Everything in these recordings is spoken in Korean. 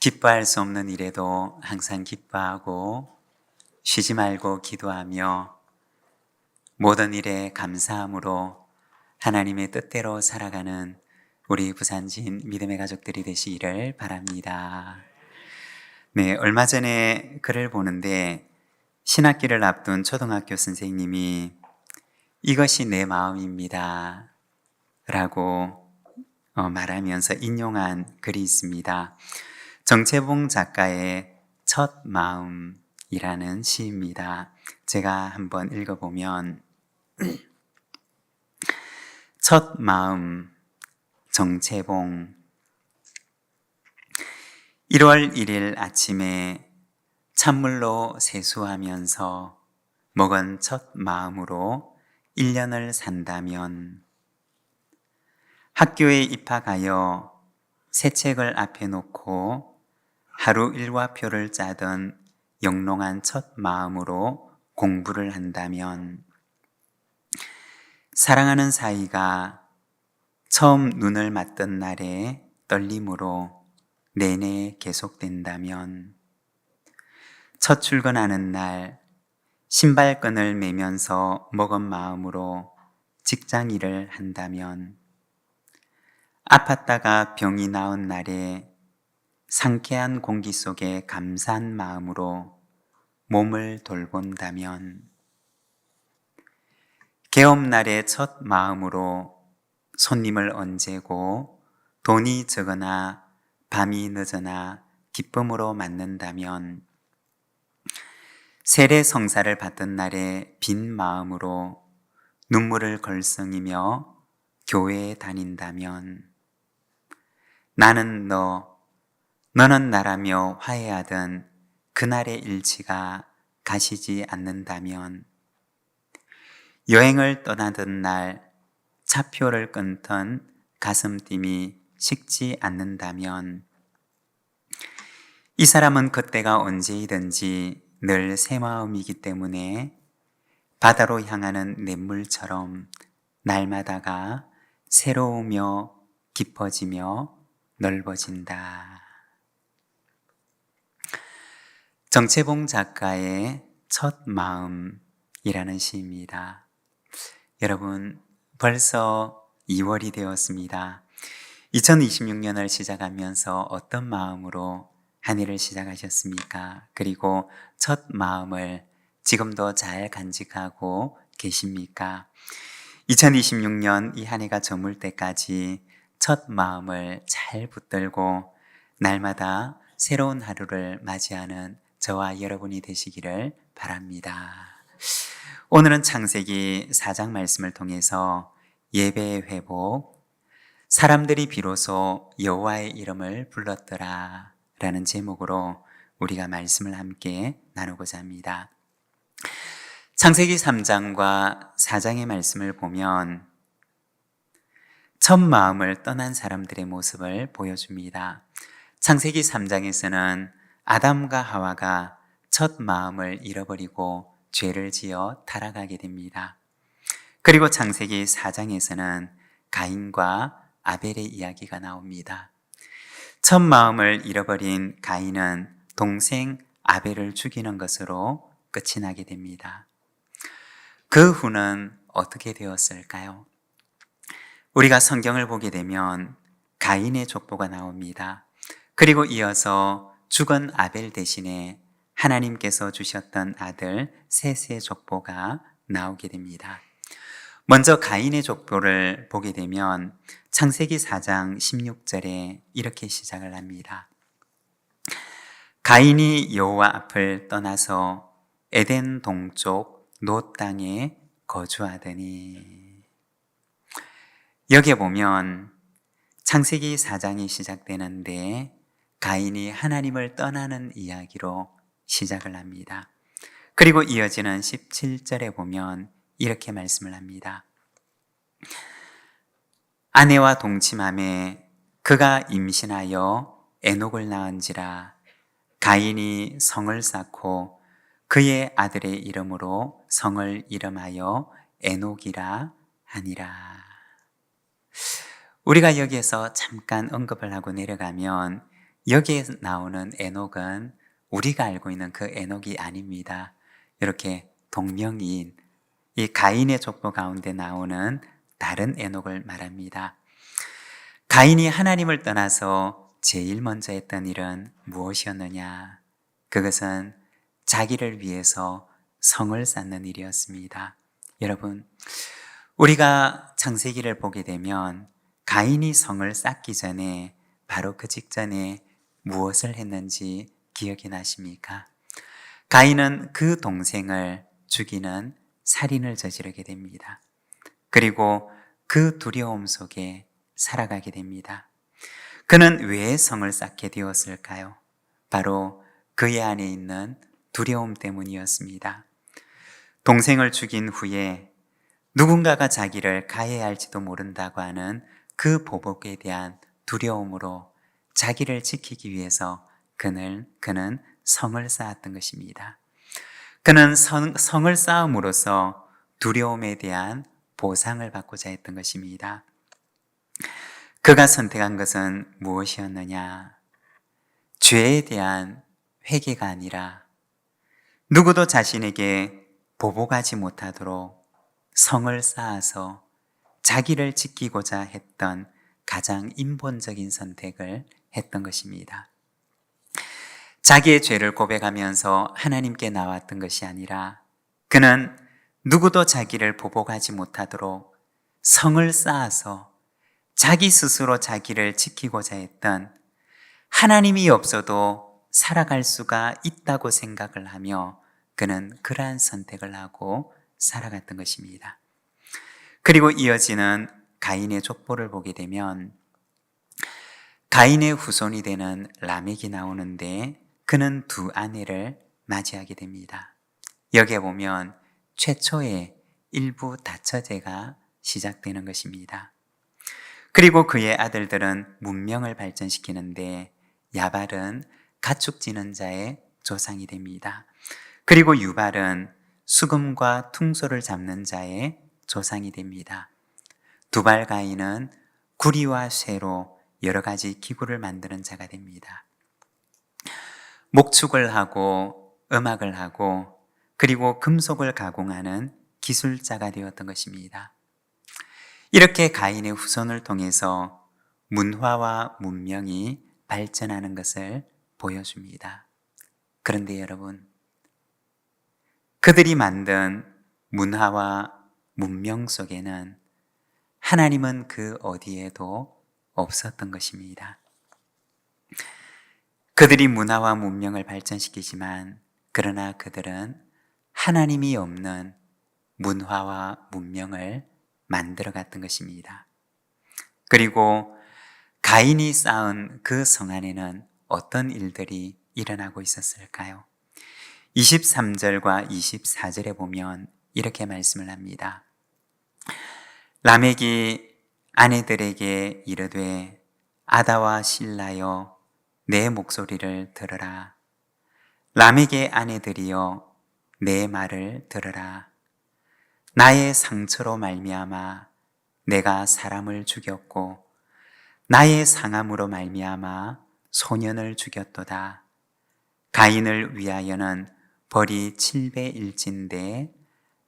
기뻐할 수 없는 일에도 항상 기뻐하고 쉬지 말고 기도하며 모든 일에 감사함으로 하나님의 뜻대로 살아가는 우리 부산진 믿음의 가족들이 되시기를 바랍니다. 네, 얼마 전에 글을 보는데 신학기를 앞둔 초등학교 선생님이 이것이 내 마음입니다 라고 말하면서 인용한 글이 있습니다. 정채봉 작가의 첫 마음이라는 시입니다. 제가 한번 읽어보면 첫 마음 정채봉 1월 1일 아침에 찬물로 세수하면서 먹은 첫 마음으로 1년을 산다면 학교에 입학하여 새 책을 앞에 놓고 하루 일과표를 짜던 영롱한 첫 마음으로 공부를 한다면 사랑하는 사이가 처음 눈을 맞던 날의 떨림으로 내내 계속된다면 첫 출근하는 날 신발끈을 매면서 먹은 마음으로 직장 일을 한다면 아팠다가 병이 나은 날에 상쾌한 공기 속에 감사한 마음으로 몸을 돌본다면 개업날의 첫 마음으로 손님을 언제고 돈이 적으나 밤이 늦으나 기쁨으로 맞는다면 세례 성사를 받던 날에 빈 마음으로 눈물을 걸썽이며 교회에 다닌다면 나는 너는 나라며 화해하던 그날의 일치가 가시지 않는다면 여행을 떠나던 날 차표를 끊던 가슴팀이 식지 않는다면 이 사람은 그때가 언제이든지 늘 새 마음이기 때문에 바다로 향하는 냇물처럼 날마다가 새로우며 깊어지며 넓어진다. 정채봉 작가의 첫 마음이라는 시입니다. 여러분, 벌써 2월이 되었습니다. 2026년을 시작하면서 어떤 마음으로 한 해를 시작하셨습니까? 그리고 첫 마음을 지금도 잘 간직하고 계십니까? 2026년 이 한 해가 저물 때까지 첫 마음을 잘 붙들고 날마다 새로운 하루를 맞이하는 저와 여러분이 되시기를 바랍니다. 오늘은 창세기 4장 말씀을 통해서 예배의 회복, 사람들이 비로소 여호와의 이름을 불렀더라 라는 제목으로 우리가 말씀을 함께 나누고자 합니다. 창세기 3장과 4장의 말씀을 보면 첫 마음을 떠난 사람들의 모습을 보여줍니다. 창세기 3장에서는 아담과 하와가 첫 마음을 잃어버리고 죄를 지어 타락하게 됩니다. 그리고 창세기 4장에서는 가인과 아벨의 이야기가 나옵니다. 첫 마음을 잃어버린 가인은 동생 아벨을 죽이는 것으로 끝이 나게 됩니다. 그 후는 어떻게 되었을까요? 우리가 성경을 보게 되면 가인의 족보가 나옵니다. 그리고 이어서 죽은 아벨 대신에 하나님께서 주셨던 아들 셋의 족보가 나오게 됩니다. 먼저 가인의 족보를 보게 되면 창세기 4장 16절에 이렇게 시작을 합니다. 가인이 여호와 앞을 떠나서 에덴 동쪽 놋 땅에 거주하더니 여기에 보면 창세기 4장이 시작되는데 가인이 하나님을 떠나는 이야기로 시작을 합니다. 그리고 이어지는 17절에 보면 이렇게 말씀을 합니다. 아내와 동침함에 그가 임신하여 에녹을 낳은지라 가인이 성을 쌓고 그의 아들의 이름으로 성을 이름하여 에녹이라 하니라. 우리가 여기에서 잠깐 언급을 하고 내려가면 여기에 나오는 에녹은 우리가 알고 있는 그 에녹이 아닙니다. 이렇게 동명이인 이 가인의 족보 가운데 나오는 다른 에녹을 말합니다. 가인이 하나님을 떠나서 제일 먼저 했던 일은 무엇이었느냐? 그것은 자기를 위해서 성을 쌓는 일이었습니다. 여러분, 우리가 창세기를 보게 되면 가인이 성을 쌓기 전에 바로 그 직전에 무엇을 했는지 기억이 나십니까? 가인은 그 동생을 죽이는 살인을 저지르게 됩니다. 그리고 그 두려움 속에 살아가게 됩니다. 그는 왜 성을 쌓게 되었을까요? 바로 그의 안에 있는 두려움 때문이었습니다. 동생을 죽인 후에 누군가가 자기를 가해할지도 모른다고 하는 그 보복에 대한 두려움으로 자기를 지키기 위해서 그는 성을 쌓았던 것입니다. 그는 성을 쌓음으로써 두려움에 대한 보상을 받고자 했던 것입니다. 그가 선택한 것은 무엇이었느냐? 죄에 대한 회개가 아니라 누구도 자신에게 보복하지 못하도록 성을 쌓아서 자기를 지키고자 했던 가장 인본적인 선택을 했던 것입니다. 자기의 죄를 고백하면서 하나님께 나왔던 것이 아니라 그는 누구도 자기를 보복하지 못하도록 성을 쌓아서 자기 스스로 자기를 지키고자 했던, 하나님이 없어도 살아갈 수가 있다고 생각을 하며 그는 그러한 선택을 하고 살아갔던 것입니다. 그리고 이어지는 가인의 족보를 보게 되면 가인의 후손이 되는 라멕이 나오는데 그는 두 아내를 맞이하게 됩니다. 여기에 보면 최초의 일부 다처제가 시작되는 것입니다. 그리고 그의 아들들은 문명을 발전시키는데 야발은 가축 지는 자의 조상이 됩니다. 그리고 유발은 수금과 퉁소를 잡는 자의 조상이 됩니다. 두발 가인은 구리와 쇠로 여러 가지 기구를 만드는 자가 됩니다. 목축을 하고 음악을 하고 그리고 금속을 가공하는 기술자가 되었던 것입니다. 이렇게 가인의 후손을 통해서 문화와 문명이 발전하는 것을 보여줍니다. 그런데 여러분, 그들이 만든 문화와 문명 속에는 하나님은 그 어디에도 없었던 것입니다. 그들이 문화와 문명을 발전시키지만 그러나 그들은 하나님이 없는 문화와 문명을 만들어 갔던 것입니다. 그리고 가인이 쌓은 그 성 안에는 어떤 일들이 일어나고 있었을까요? 23절과 24절에 보면 이렇게 말씀을 합니다. 라멕이 아내들에게 이르되 아다와 실라여 내 목소리를 들으라. 라멕의 아내들이여 내 말을 들으라. 나의 상처로 말미암아 내가 사람을 죽였고 나의 상함으로 말미암아 소년을 죽였도다. 가인을 위하여는 벌이 700일진데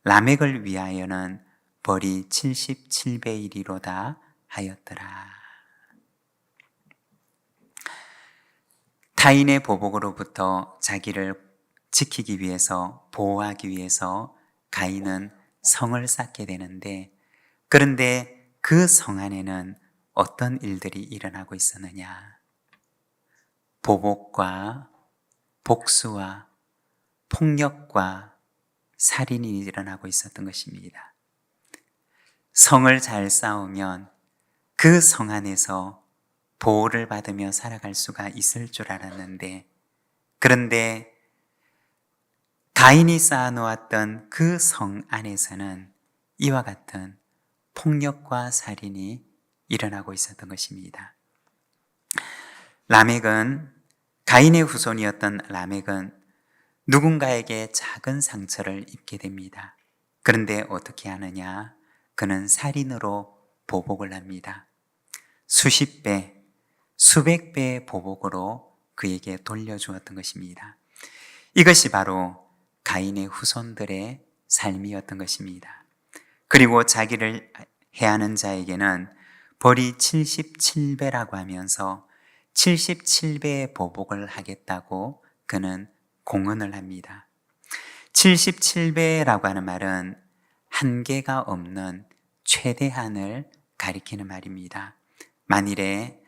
라멕을 위하여는 벌이 77배이리로다 하였더라. 타인의 보복으로부터 자기를 지키기 위해서, 보호하기 위해서 가인은 성을 쌓게 되는데, 그런데 그 성 안에는 어떤 일들이 일어나고 있었느냐? 보복과 복수와 폭력과 살인이 일어나고 있었던 것입니다. 성을 잘 쌓으면 그 성 안에서 보호를 받으며 살아갈 수가 있을 줄 알았는데, 그런데 가인이 쌓아놓았던 그 성 안에서는 이와 같은 폭력과 살인이 일어나고 있었던 것입니다. 가인의 후손이었던 라멕은 누군가에게 작은 상처를 입게 됩니다. 그런데 어떻게 하느냐? 그는 살인으로 보복을 합니다. 수십 배, 수백 배의 보복으로 그에게 돌려주었던 것입니다. 이것이 바로 가인의 후손들의 삶이었던 것입니다. 그리고 자기를 해하는 자에게는 벌이 77배라고 하면서 77배의 보복을 하겠다고 그는 공언을 합니다. 77배라고 하는 말은 한계가 없는 최대한을 가리키는 말입니다. 만일에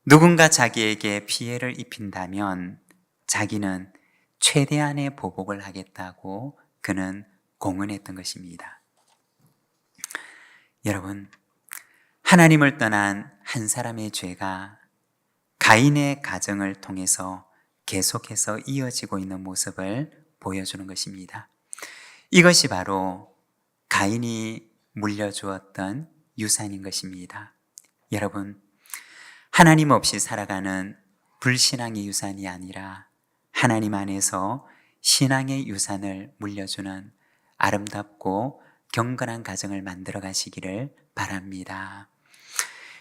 누군가 자기에게 피해를 입힌다면 자기는 최대한의 보복을 하겠다고 그는 공언했던 것입니다. 여러분, 하나님을 떠난 한 사람의 죄가 가인의 가정을 통해서 계속해서 이어지고 있는 모습을 보여주는 것입니다. 이것이 바로 가인이 물려주었던 유산인 것입니다. 여러분, 하나님 없이 살아가는 불신앙의 유산이 아니라 하나님 안에서 신앙의 유산을 물려주는 아름답고 경건한 가정을 만들어 가시기를 바랍니다.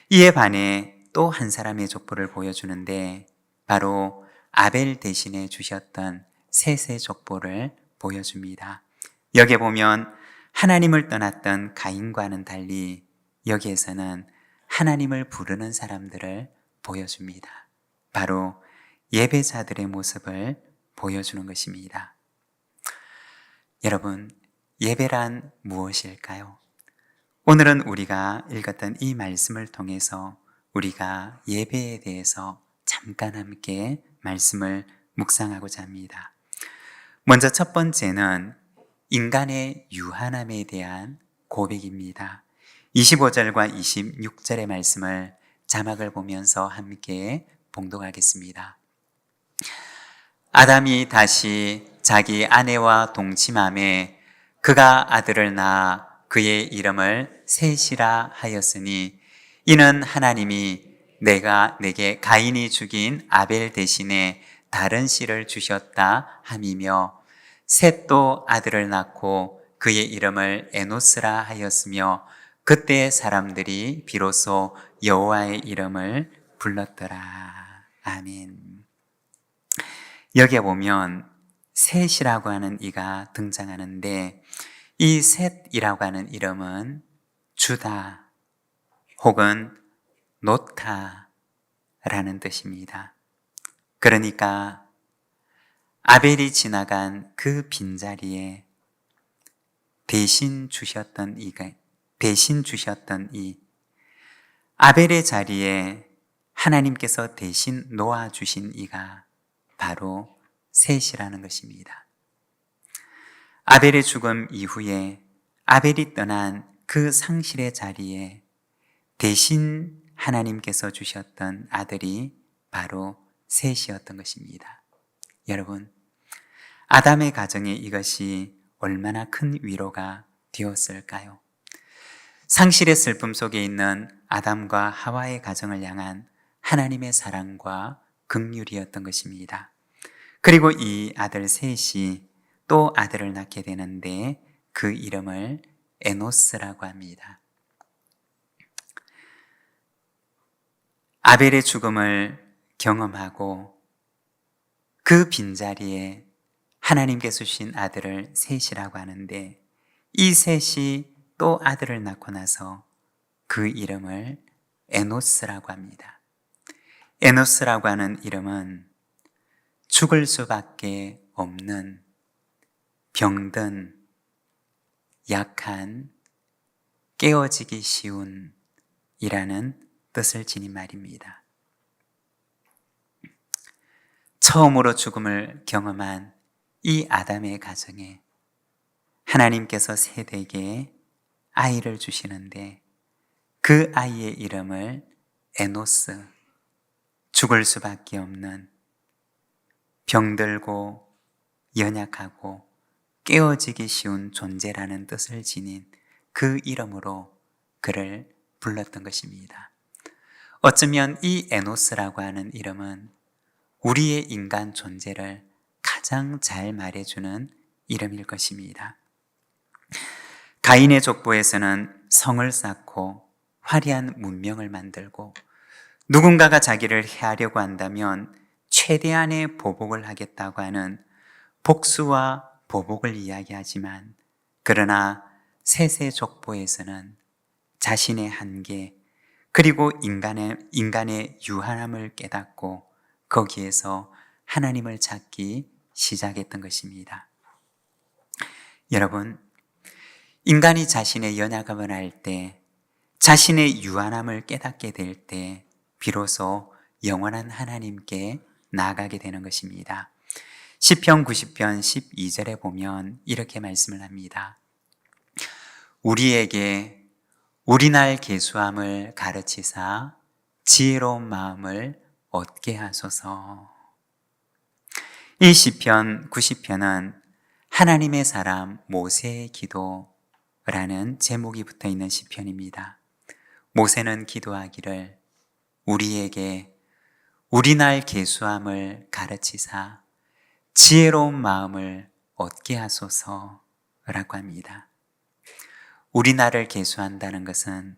이에 반해 또 한 사람의 족보를 보여주는데 바로 아벨 대신에 주셨던 셋의 족보를 보여줍니다. 여기에 보면 하나님을 떠났던 가인과는 달리 여기에서는 하나님을 부르는 사람들을 보여줍니다. 바로 예배자들의 모습을 보여주는 것입니다. 여러분, 예배란 무엇일까요? 오늘은 우리가 읽었던 이 말씀을 통해서 우리가 예배에 대해서 잠깐 함께 말씀을 묵상하고자 합니다. 먼저 첫 번째는 인간의 유한함에 대한 고백입니다. 25절과 26절의 말씀을 자막을 보면서 함께 봉독하겠습니다. 아담이 다시 자기 아내와 동침함에 그가 아들을 낳아 그의 이름을 셋이라 하였으니 이는 하나님이 내가 내게 가인이 죽인 아벨 대신에 다른 씨를 주셨다 함이며 셋도 아들을 낳고 그의 이름을 에노스라 하였으며 그때 사람들이 비로소 여호와의 이름을 불렀더라. 아멘. 여기에 보면 셋이라고 하는 이가 등장하는데 이 셋이라고 하는 이름은 주다 혹은 놓다라는 뜻입니다. 그러니까 아벨이 지나간 그 빈자리에 대신 주셨던 이 아벨의 자리에 하나님께서 대신 놓아주신 이가 바로 셋이라는 것입니다. 아벨의 죽음 이후에 아벨이 떠난 그 상실의 자리에 대신 하나님께서 주셨던 아들이 바로 셋이었던 것입니다. 여러분, 아담의 가정에 이것이 얼마나 큰 위로가 되었을까요? 상실의 슬픔 속에 있는 아담과 하와의 가정을 향한 하나님의 사랑과 긍휼이었던 것입니다. 그리고 이 아들 셋이 또 아들을 낳게 되는데 그 이름을 에노스라고 합니다. 아벨의 죽음을 경험하고 그 빈자리에 하나님께서 주신 아들을 셋이라고 하는데 이 셋이 또 아들을 낳고 나서 그 이름을 에노스라고 합니다. 에노스라고 하는 이름은 죽을 수밖에 없는 병든, 약한, 깨어지기 쉬운 이라는 뜻을 지닌 말입니다. 처음으로 죽음을 경험한 이 아담의 가정에 하나님께서 셋에게 아이를 주시는데 그 아이의 이름을 에노스, 죽을 수밖에 없는 병들고 연약하고 깨어지기 쉬운 존재라는 뜻을 지닌 그 이름으로 그를 불렀던 것입니다. 어쩌면 이 에노스라고 하는 이름은 우리의 인간 존재를 가장 잘 말해주는 이름일 것입니다. 가인의 족보에서는 성을 쌓고 화려한 문명을 만들고 누군가가 자기를 해하려고 한다면 최대한의 보복을 하겠다고 하는 복수와 보복을 이야기하지만, 그러나 세세족보에서는 자신의 한계, 그리고 인간의 유한함을 깨닫고 거기에서 하나님을 찾기 시작했던 것입니다. 여러분, 인간이 자신의 연약함을 알 때, 자신의 유한함을 깨닫게 될 때 비로소 영원한 하나님께 나아가게 되는 것입니다. 시편 90편 12절에 보면 이렇게 말씀을 합니다. 우리에게 우리날 계수함을 가르치사 지혜로운 마음을 얻게 하소서. 이 시편 90편은 하나님의 사람 모세의 기도라는 제목이 붙어 있는 시편입니다. 모세는 기도하기를 우리에게 우리날 계수함을 가르치사 지혜로운 마음을 얻게 하소서라고 합니다. 우리날을 계수한다는 것은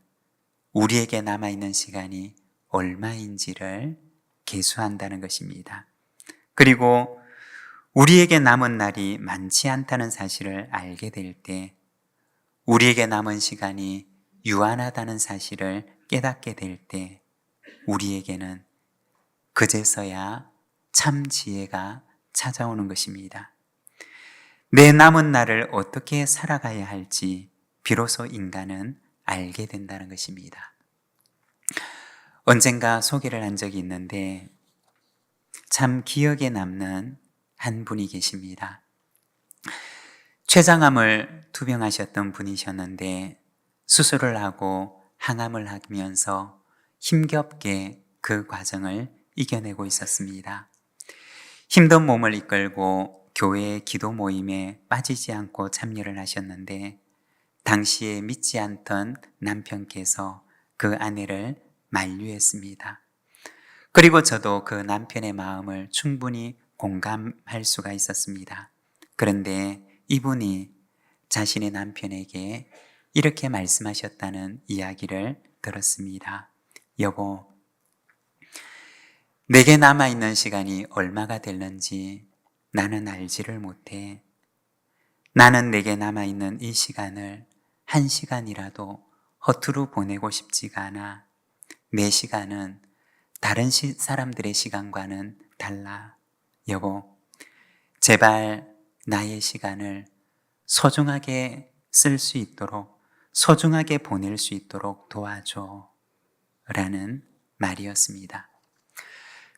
우리에게 남아있는 시간이 얼마인지를 계수한다는 것입니다. 그리고 우리에게 남은 날이 많지 않다는 사실을 알게 될 때, 우리에게 남은 시간이 유한하다는 사실을 깨닫게 될 때, 우리에게는 그제서야 참 지혜가 찾아오는 것입니다. 내 남은 날을 어떻게 살아가야 할지 비로소 인간은 알게 된다는 것입니다. 언젠가 소개를 한 적이 있는데 참 기억에 남는 한 분이 계십니다. 췌장암을 투병하셨던 분이셨는데 수술을 하고 항암을 하면서 힘겹게 그 과정을 이겨내고 있었습니다. 힘든 몸을 이끌고 교회의 기도 모임에 빠지지 않고 참여를 하셨는데 당시에 믿지 않던 남편께서 그 아내를 만류했습니다. 그리고 저도 그 남편의 마음을 충분히 공감할 수가 있었습니다. 그런데 이분이 자신의 남편에게 이렇게 말씀하셨다는 이야기를 들었습니다. 여보, 내게 남아있는 시간이 얼마가 될는지 나는 알지를 못해. 나는 내게 남아있는 이 시간을 1시간이라도 허투루 보내고 싶지가 않아. 내 시간은 다른 사람들의 시간과는 달라. 여보, 제발 나의 시간을 소중하게 쓸 수 있도록, 소중하게 보낼 수 있도록 도와줘. 라는 말이었습니다.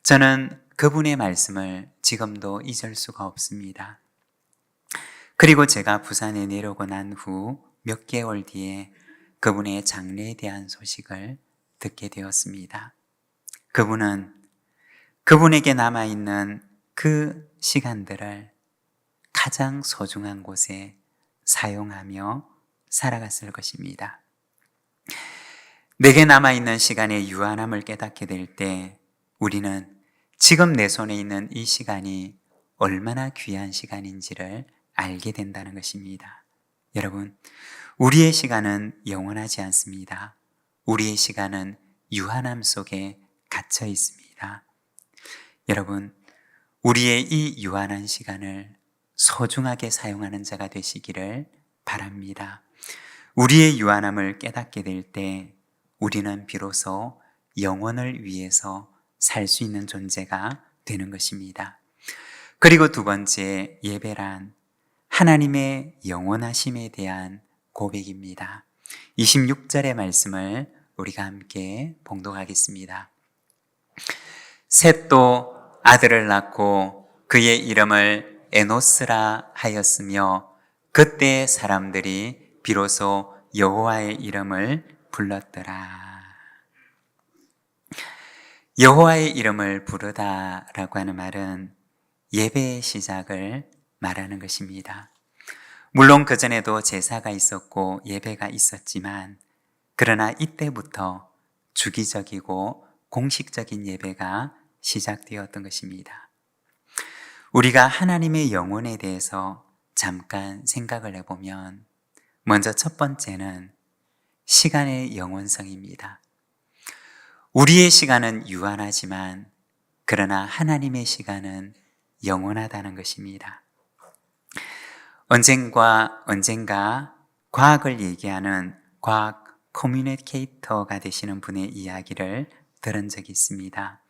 저는 그분의 말씀을 지금도 잊을 수가 없습니다. 그리고 제가 부산에 내려오고 난 후 몇 개월 뒤에 그분의 장례에 대한 소식을 듣게 되었습니다. 그분은 그분에게 남아있는 그 시간들을 가장 소중한 곳에 사용하며 살아갔을 것입니다. 내게 남아있는 시간의 유한함을 깨닫게 될 때 우리는 지금 내 손에 있는 이 시간이 얼마나 귀한 시간인지를 알게 된다는 것입니다. 여러분, 우리의 시간은 영원하지 않습니다. 우리의 시간은 유한함 속에 갇혀 있습니다. 여러분, 우리의 이 유한한 시간을 소중하게 사용하는 자가 되시기를 바랍니다. 우리의 유한함을 깨닫게 될 때 우리는 비로소 영원을 위해서 살 수 있는 존재가 되는 것입니다. 그리고 두 번째, 예배란 하나님의 영원하심에 대한 고백입니다. 26절의 말씀을 우리가 함께 봉독하겠습니다. 셋도 아들을 낳고 그의 이름을 에노스라 하였으며 그때 사람들이 비로소 여호와의 이름을 불렀더라. 여호와의 이름을 부르다라고 하는 말은 예배의 시작을 말하는 것입니다. 물론 그전에도 제사가 있었고 예배가 있었지만 그러나 이때부터 주기적이고 공식적인 예배가 시작되었던 것입니다. 우리가 하나님의 영혼에 대해서 잠깐 생각을 해보면 먼저 첫 번째는 시간의 영원성입니다. 우리의 시간은 유한하지만 그러나 하나님의 시간은 영원하다는 것입니다. 언젠가 과학을 얘기하는 과학 커뮤니케이터가 되시는 분의 이야기를 들은 적이 있습니다.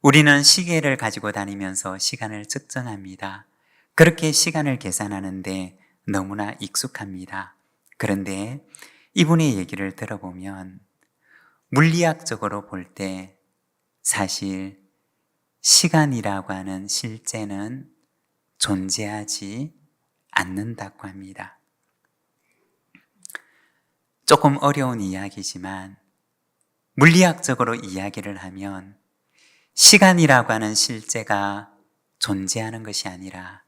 우리는 시계를 가지고 다니면서 시간을 측정합니다. 그렇게 시간을 계산하는데 너무나 익숙합니다. 그런데 이분의 얘기를 들어보면 물리학적으로 볼 때 사실 시간이라고 하는 실제는 존재하지 않는다고 합니다. 조금 어려운 이야기지만 물리학적으로 이야기를 하면 시간이라고 하는 실제가 존재하는 것이 아니라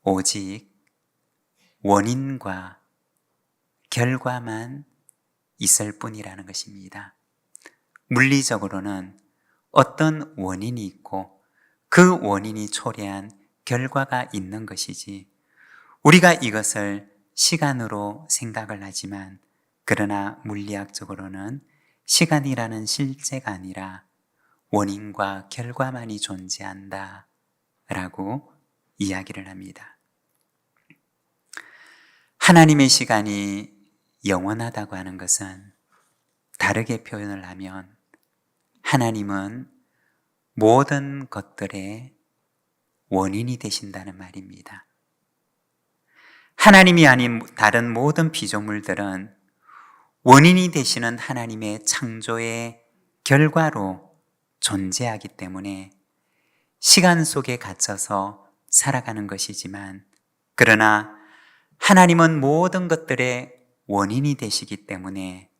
오직 원인과 결과만 있을 뿐이라는 것입니다. 물리적으로는 어떤 원인이 있고 그 원인이 초래한 결과가 있는 것이지 우리가 이것을 시간으로 생각을 하지만 그러나 물리학적으로는 시간이라는 실제가 아니라 원인과 결과만이 존재한다 라고 이야기를 합니다. 하나님의 시간이 영원하다고 하는 것은 다르게 표현을 하면 하나님은 모든 것들의 원인이 되신다는 말입니다. 하나님이 아닌 다른 모든 피조물들은 원인이 되시는 하나님의 창조의 결과로 존재하기 때문에 시간 속에 갇혀서 살아가는 것이지만 그러나 하나님은 모든 것들의 원인이 되시기 때문에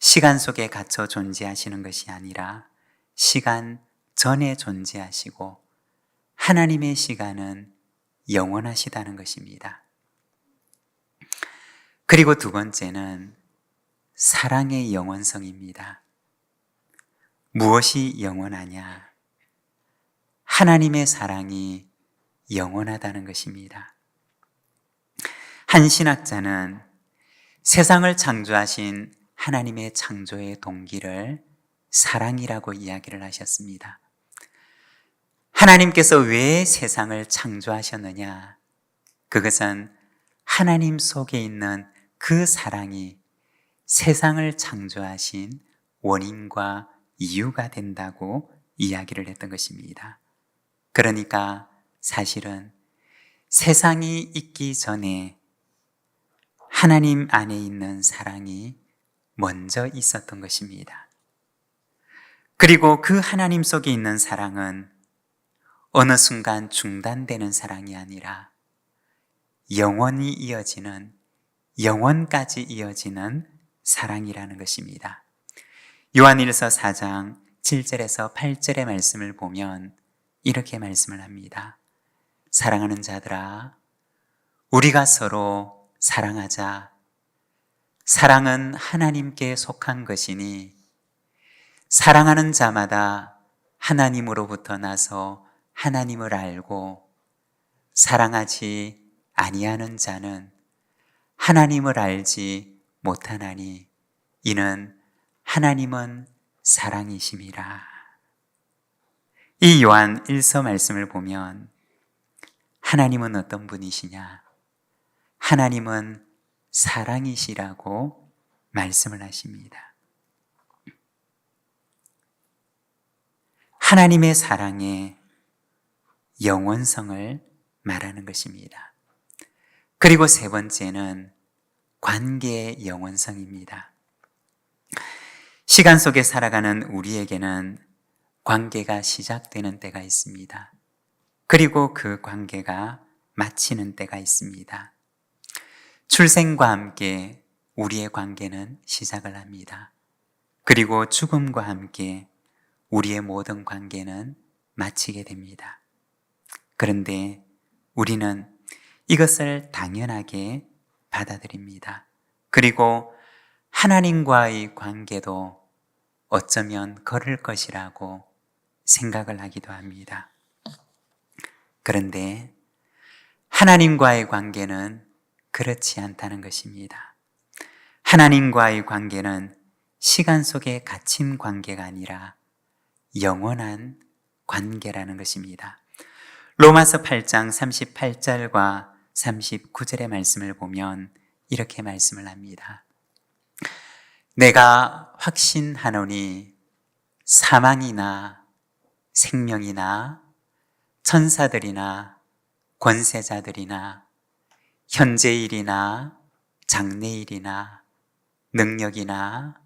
시간 속에 갇혀 존재하시는 것이 아니라 시간 전에 존재하시고 하나님의 시간은 영원하시다는 것입니다. 그리고 두 번째는 사랑의 영원성입니다. 무엇이 영원하냐? 하나님의 사랑이 영원하다는 것입니다. 한 신학자는 세상을 창조하신 하나님의 창조의 동기를 사랑이라고 이야기를 하셨습니다. 하나님께서 왜 세상을 창조하셨느냐? 그것은 하나님 속에 있는 그 사랑이 세상을 창조하신 원인과 이유가 된다고 이야기를 했던 것입니다. 그러니까 사실은 세상이 있기 전에 하나님 안에 있는 사랑이 먼저 있었던 것입니다. 그리고 그 하나님 속에 있는 사랑은 어느 순간 중단되는 사랑이 아니라 영원히 이어지는, 영원까지 이어지는 사랑이라는 것입니다. 요한일서 4장 7절에서 8절의 말씀을 보면 이렇게 말씀을 합니다. 사랑하는 자들아, 우리가 서로 사랑하자. 사랑은 하나님께 속한 것이니 사랑하는 자마다 하나님으로부터 나서 하나님을 알고 사랑하지 아니하는 자는 하나님을 알지 못하나니 이는 하나님은 사랑이심이라. 이 요한 1서 말씀을 보면 하나님은 어떤 분이시냐? 하나님은 사랑이시라고 말씀을 하십니다. 하나님의 사랑의 영원성을 말하는 것입니다. 그리고 세 번째는 관계의 영원성입니다. 시간 속에 살아가는 우리에게는 관계가 시작되는 때가 있습니다. 그리고 그 관계가 마치는 때가 있습니다. 출생과 함께 우리의 관계는 시작을 합니다. 그리고 죽음과 함께 우리의 모든 관계는 마치게 됩니다. 그런데 우리는 이것을 당연하게 받아들입니다. 그리고 하나님과의 관계도 어쩌면 걸을 것이라고 생각을 하기도 합니다. 그런데 하나님과의 관계는 그렇지 않다는 것입니다. 하나님과의 관계는 시간 속에 갇힌 관계가 아니라 영원한 관계라는 것입니다. 로마서 8장 38절과 39절의 말씀을 보면 이렇게 말씀을 합니다. 내가 확신하노니 사망이나 생명이나 천사들이나 권세자들이나 현재일이나 장래일이나 능력이나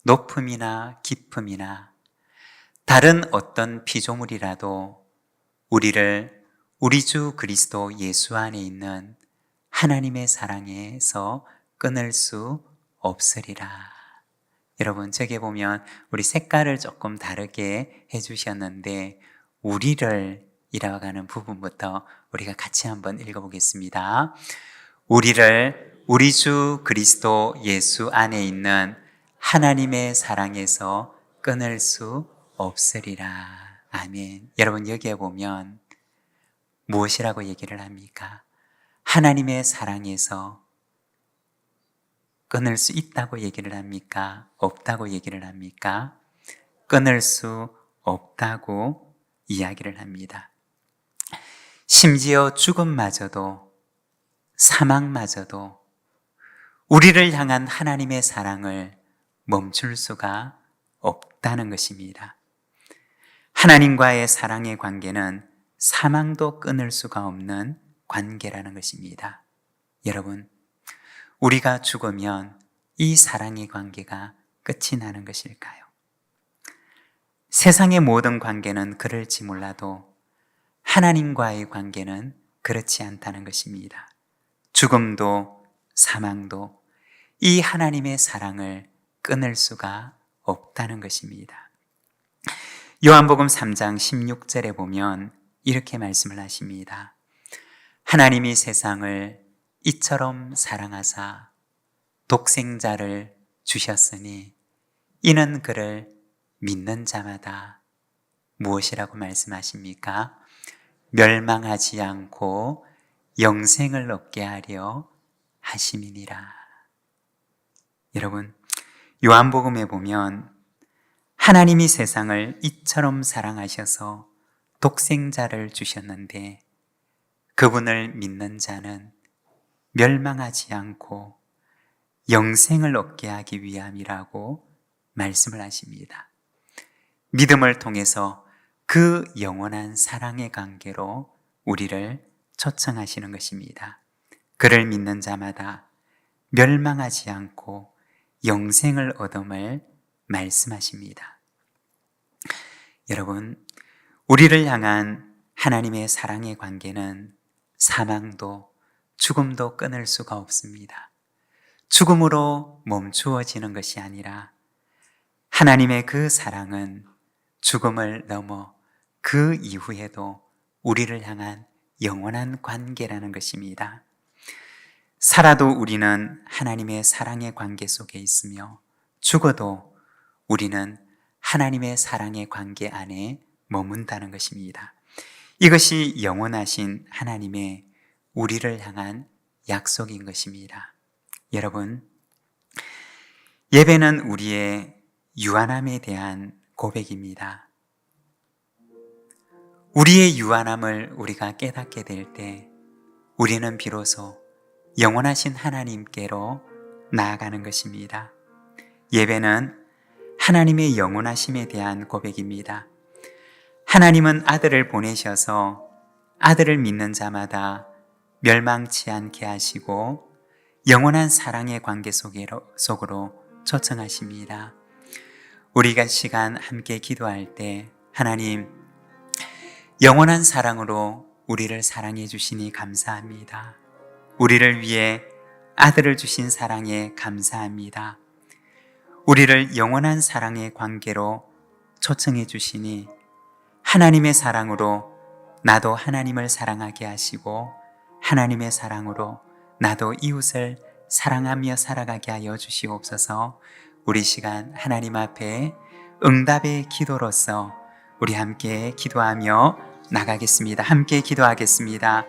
높음이나 깊음이나 다른 어떤 피조물이라도 우리를 우리 주 그리스도 예수 안에 있는 하나님의 사랑에서 끊을 수 없으리라. 여러분, 저기 보면 우리 색깔을 조금 다르게 해주셨는데 우리를 이라고 하는 부분부터 우리가 같이 한번 읽어보겠습니다. 우리를 우리 주 그리스도 예수 안에 있는 하나님의 사랑에서 끊을 수 없으리라. 아멘. 여러분, 여기에 보면 무엇이라고 얘기를 합니까? 하나님의 사랑에서 끊을 수 있다고 얘기를 합니까? 없다고 얘기를 합니까? 끊을 수 없다고 이야기를 합니다. 심지어 죽음마저도, 사망마저도 우리를 향한 하나님의 사랑을 멈출 수가 없다는 것입니다. 하나님과의 사랑의 관계는 사망도 끊을 수가 없는 관계라는 것입니다. 여러분, 우리가 죽으면 이 사랑의 관계가 끝이 나는 것일까요? 세상의 모든 관계는 그럴지 몰라도 하나님과의 관계는 그렇지 않다는 것입니다. 죽음도 사망도 이 하나님의 사랑을 끊을 수가 없다는 것입니다. 요한복음 3장 16절에 보면 이렇게 말씀을 하십니다. 하나님이 세상을 이처럼 사랑하사 독생자를 주셨으니 이는 그를 믿는 자마다 무엇이라고 말씀하십니까? 멸망하지 않고 영생을 얻게 하려 하심이니라. 여러분, 요한복음에 보면 하나님이 세상을 이처럼 사랑하셔서 독생자를 주셨는데 그분을 믿는 자는 멸망하지 않고 영생을 얻게 하기 위함이라고 말씀을 하십니다. 믿음을 통해서 그 영원한 사랑의 관계로 우리를 초청하시는 것입니다. 그를 믿는 자마다 멸망하지 않고 영생을 얻음을 말씀하십니다. 여러분, 우리를 향한 하나님의 사랑의 관계는 사망도 죽음도 끊을 수가 없습니다. 죽음으로 멈추어지는 것이 아니라 하나님의 그 사랑은 죽음을 넘어 그 이후에도 우리를 향한 영원한 관계라는 것입니다. 살아도 우리는 하나님의 사랑의 관계 속에 있으며 죽어도 우리는 하나님의 사랑의 관계 안에 머문다는 것입니다. 이것이 영원하신 하나님의 우리를 향한 약속인 것입니다. 여러분, 예배는 우리의 유한함에 대한 고백입니다. 우리의 유한함을 우리가 깨닫게 될 때 우리는 비로소 영원하신 하나님께로 나아가는 것입니다. 예배는 하나님의 영원하심에 대한 고백입니다. 하나님은 아들을 보내셔서 아들을 믿는 자마다 멸망치 않게 하시고 영원한 사랑의 관계 속으로 초청하십니다. 우리가 시간 함께 기도할 때 하나님, 영원한 사랑으로 우리를 사랑해 주시니 감사합니다. 우리를 위해 아들을 주신 사랑에 감사합니다. 우리를 영원한 사랑의 관계로 초청해 주시니 하나님의 사랑으로 나도 하나님을 사랑하게 하시고 하나님의 사랑으로 나도 이웃을 사랑하며 살아가게 하여 주시옵소서. 우리 시간 하나님 앞에 응답의 기도로서 우리 함께 기도하며 나가겠습니다. 함께 기도하겠습니다.